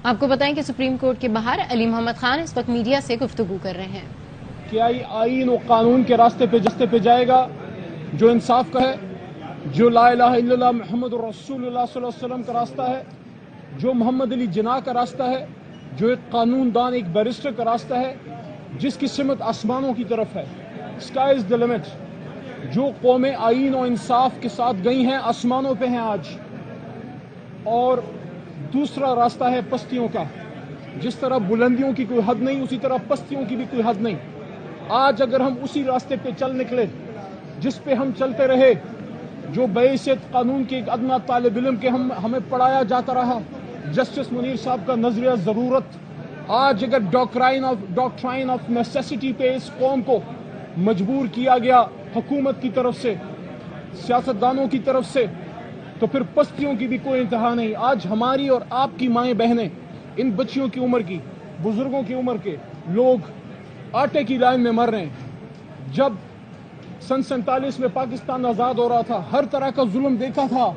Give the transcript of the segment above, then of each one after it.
آپ کو بتائیں کہ سپریم کورٹ کے باہر علی محمد خان اس وقت میڈیا سے گفتگو کر رہے ہیں. کیا یہ آئین و قانون کے راستے پہ جائے گا جو انصاف کا ہے، جو لا الہ الا اللہ محمد رسول اللہ صلی اللہ علیہ وسلم کا راستہ ہے، جو محمد علی جناح کا راستہ ہے، جو ایک قانون دان، ایک بیرسٹر کا راستہ ہے، جس کی سمت آسمانوں کی طرف ہے. Sky is the limit. جو قومیں آئین و انصاف کے ساتھ گئی ہیں آسمانوں پہ ہیں آج. اور دوسرا راستہ ہے پستیوں کا. جس طرح بلندیوں کی کوئی حد نہیں، اسی طرح پستیوں کی بھی کوئی حد نہیں. آج اگر ہم اسی راستے پہ چل نکلے جس پہ ہم چلتے رہے، جو بحیثیت قانون کے ایک ادنا طالب علم کے ہمیں پڑھایا جاتا رہا، جسٹس منیر صاحب کا نظریہ ضرورت، آج اگر ڈاکٹرائن آف نیسیسٹی پہ اس قوم کو مجبور کیا گیا حکومت کی طرف سے، سیاستدانوں کی طرف سے، تو پھر پستیوں کی بھی کوئی انتہا نہیں. آج ہماری اور آپ کی مائیں بہنیں، ان بچیوں کی عمر کی، بزرگوں کی عمر کے لوگ آٹے کی لائن میں مر رہے ہیں. جب سن 47 میں پاکستان آزاد ہو رہا تھا، ہر طرح کا ظلم دیکھا تھا،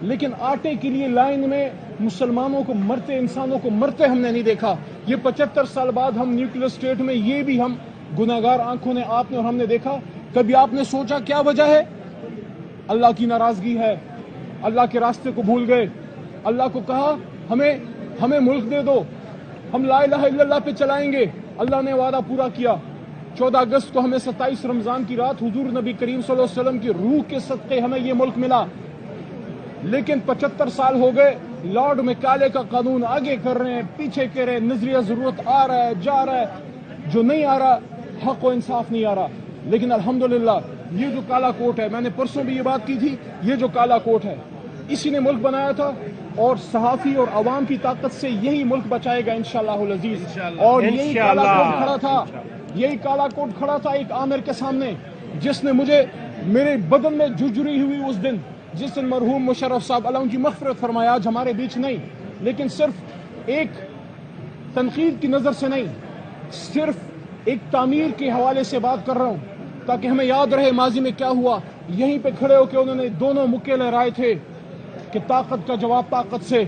لیکن آٹے کے لیے لائن میں مسلمانوں کو مرتے، انسانوں کو مرتے ہم نے نہیں دیکھا. یہ 75 سال بعد ہم نیوکلیر اسٹیٹ میں، یہ بھی ہم گناہگار آنکھوں نے، آپ نے اور ہم نے دیکھا. کبھی آپ نے سوچا کیا وجہ ہے؟ اللہ کی ناراضگی ہے. اللہ کے راستے کو بھول گئے. اللہ کو کہا ہمیں ملک دے دو، ہم لا الہ الا اللہ پہ چلائیں گے. اللہ نے وعدہ پورا کیا. 14 اگست کو ہمیں 27 رمضان کی رات حضور نبی کریم صلی اللہ علیہ وسلم کی روح کے صدقے ہمیں یہ ملک ملا. لیکن 75 سال ہو گئے، لارڈ میکالے کا قانون آگے کر رہے ہیں، پیچھے کر رہے ہیں. نظریہ ضرورت آ رہا ہے، جا رہا ہے، جو نہیں آ رہا حق و انصاف نہیں آ رہا. لیکن الحمدللہ یہ جو کالا کوٹ ہے، میں نے پرسوں بھی یہ بات کی تھی، یہ جو کالا کوٹ ہے اسی نے ملک بنایا تھا، اور صحافی اور عوام کی طاقت سے یہی ملک بچائے گا انشاءاللہ العزیز. اور یہی کالا کوٹ کھڑا تھا، یہی کالا کوٹ کھڑا تھا ایک عامر کے سامنے، جس نے مجھے میرے بدن میں جھجری ہوئی اس دن، جس دن مرحوم مشرف صاحب اللہ ان کی مغفرت فرمائے آج ہمارے بیچ نہیں. لیکن صرف ایک تنقید کی نظر سے نہیں، صرف ایک تعمیر کے حوالے سے بات کر رہا ہوں تاکہ ہمیں یاد رہے ماضی میں کیا ہوا. یہیں پہ کھڑے ہو کے انہوں نے دونوں مکے لہرائے تھے کہ طاقت کا جواب طاقت سے.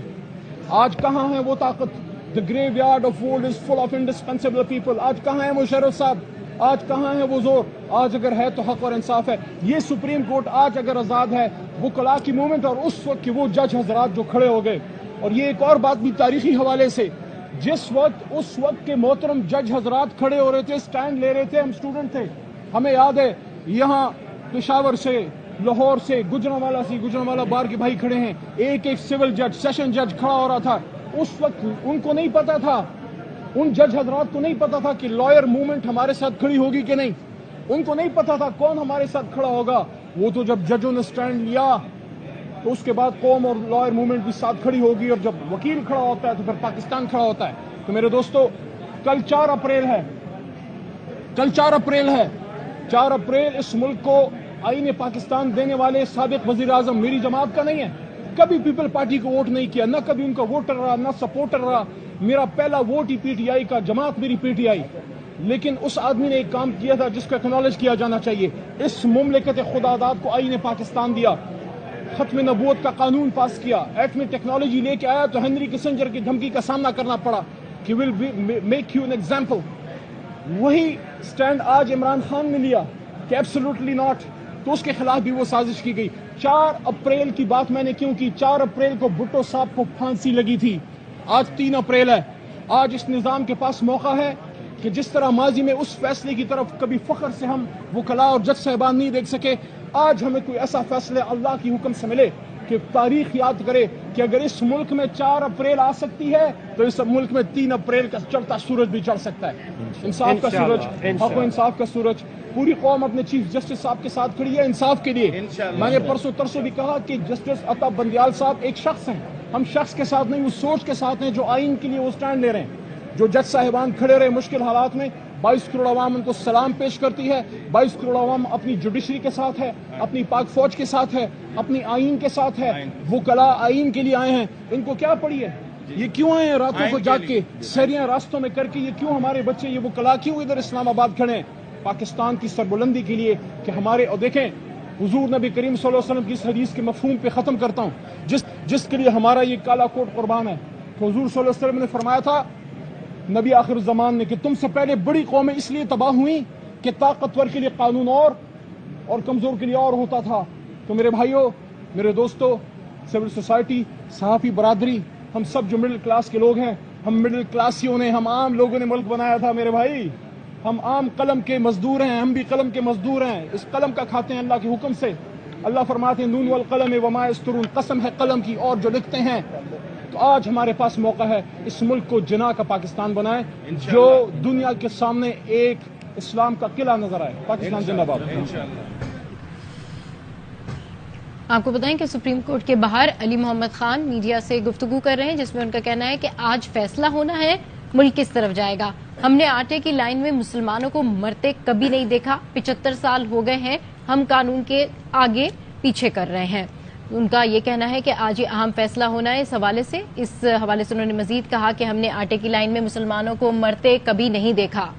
آج کہاں ہے وہ طاقت؟ The graveyard of old is full of indispensable people. آج کہاں ہے مشرف صاحب؟ آج کہاں ہے وہ زور؟ آج اگر ہے تو حق اور انصاف ہے. یہ سپریم کورٹ آج اگر آزاد ہے، وہ کلا کی مومنٹ اور اس وقت کے وہ جج حضرات جو کھڑے ہو گئے. اور یہ ایک اور بات بھی تاریخی حوالے سے، جس وقت اس وقت کے محترم جج حضرات کھڑے ہو رہے تھے، سٹینڈ لے رہے تھے، ہم سٹوڈنٹ تھے. ہمیں یاد ہے یہاں پشاور سے، لاہور سے، گجرانوالہ بار کے بھائی کھڑے ہیں، ایک سول جج، سیشن جج کھڑا ہو رہا تھا. اس وقت ان کو نہیں پتا تھا، ان جج حضرات کو نہیں پتا تھا کہ لائر موومنٹ ہمارے ساتھ کھڑی ہوگی کہ نہیں. ان کو نہیں پتا تھا کون ہمارے ساتھ کھڑا ہوگا. وہ تو جب ججوں نے سٹینڈ لیا تو اس کے بعد قوم اور لائر موومنٹ بھی ساتھ کھڑی ہوگی. اور جب وکیل کھڑا ہوتا ہے تو پھر پاکستان کھڑا ہوتا ہے. تو میرے دوستو، کل 4 اپریل ہے. 4 اپریل اس ملک کو آئین پاکستان دینے والے سابق وزیر اعظم میری جماعت کا نہیں ہے. کبھی پیپل پارٹی کو ووٹ نہیں کیا، نہ کبھی ان کا ووٹر رہا، نہ سپورٹر رہا. میرا پہلا vote he P T I کا، جماعت میری پی ٹی آئی. لیکن اس آدمی نے ایک کام کیا تھا جس کو اکنالج کیا جانا چاہیے. اس مملکت خدا داد کو آئین پاکستان دیا، ختم نبوت کا قانون پاس کیا، ایٹمی ٹیکنالوجی لے کے آیا تو ہنری کسنجر کی دھمکی کا سامنا کرنا پڑا کہ will make you an example. وہی سٹینڈ آج عمران خان نے لیا کہ ایبسولوٹلی ناٹ، تو اس کے خلاف بھی وہ سازش کی گئی. 4 اپریل کی بات میں نے کیوں کی؟ 4 اپریل کو بھٹو صاحب کو پھانسی لگی تھی. آج 3 اپریل ہے. آج اس نظام کے پاس موقع ہے کہ جس طرح ماضی میں اس فیصلے کی طرف کبھی فخر سے ہم وکلاء اور جج صاحبان نہیں دیکھ سکے، آج ہمیں کوئی ایسا فیصلہ اللہ کی حکم سے ملے کہ تاریخ یاد کرے کہ اگر اس ملک میں 4 اپریل آ سکتی ہے تو اس ملک میں 3 اپریل کا چڑھتا سورج بھی چڑھ سکتا ہے. انصاف کا سورج، حق و انصاف کا سورج. پوری قوم اپنے چیف جسٹس صاحب کے ساتھ کھڑی ہے انصاف کے لیے. میں نے پرسوں ترسوں بھی کہا کہ جسٹس عطا بندیال صاحب ایک شخص ہیں. ہم شخص کے ساتھ نہیں، اس سوچ کے ساتھ ہیں جو آئین کے لیے وہ سٹینڈ لے رہے ہیں. جو جج صاحبان کھڑے رہے مشکل حالات میں، 22 کروڑ عوام ان کو سلام پیش کرتی ہے. 22 کروڑ عوام اپنی جوڈیشری کے ساتھ ہے، اپنی پاک فوج کے ساتھ ہے، اپنی آئین کے ساتھ ہے. وکلاء آئین کے لیے آئے ہیں. ان کو کیا پڑی ہے؟ یہ کیوں آئے ہیں راتوں کو جاگ کے، سیریاں راستوں میں کر کے؟ یہ کیوں ہمارے بچے، یہ وکلاء کیوں ادھر اسلام آباد کھڑے ہیں؟ پاکستان کی سربلندی کے لیے کہ ہمارے، اور دیکھیں حضور نبی کریم صلی اللہ علیہ وسلم کی اس حدیث کے مفہوم پہ ختم کرتا ہوں، جس کے لیے ہمارا یہ کالا کوٹ قربان ہے. کہ حضور صلی اللہ علیہ وسلم نے فرمایا تھا نبی آخر الزمان نے کہ تم سے پہلے بڑی قومیں اس لیے تباہ ہوئیں کہ طاقتور کے لیے قانون اور کمزور کے لیے اور ہوتا تھا. تو میرے بھائیوں، میرے دوستوں، سول سوسائٹی، صحافی برادری، ہم سب جو مڈل کلاس کے لوگ ہیں، ہم مڈل کلاسیوں نے، ہم عام لوگوں نے ملک بنایا تھا میرے بھائی. ہم عام قلم کے مزدور ہیں، ہم بھی قلم کے مزدور ہیں، اس قلم کا کھاتے ہیں اللہ کے حکم سے. اللہ فرماتے ہیں نون والقلم وما یسطرون، قسم ہے قلم کی اور جو لکھتے ہیں. تو آج ہمارے پاس موقع ہے اس ملک کو جناح کا پاکستان بنائیں جو دنیا کے سامنے ایک اسلام کا قلعہ نظر آئے. پاکستان زندہ باد. آپ کو بتائیں کہ سپریم کورٹ کے باہر علی محمد خان میڈیا سے گفتگو کر رہے ہیں، جس میں ان کا کہنا ہے کہ آج فیصلہ ہونا ہے ملک کس طرف جائے گا. ہم نے آٹے کی لائن میں مسلمانوں کو مرتے کبھی نہیں دیکھا. 75 سال ہو گئے ہیں ہم قانون کے آگے پیچھے کر رہے ہیں. ان کا یہ کہنا ہے کہ آج یہ اہم فیصلہ ہونا ہے. اس حوالے سے انہوں نے مزید کہا کہ ہم نے آٹے کی لائن میں مسلمانوں کو مرتے کبھی نہیں دیکھا.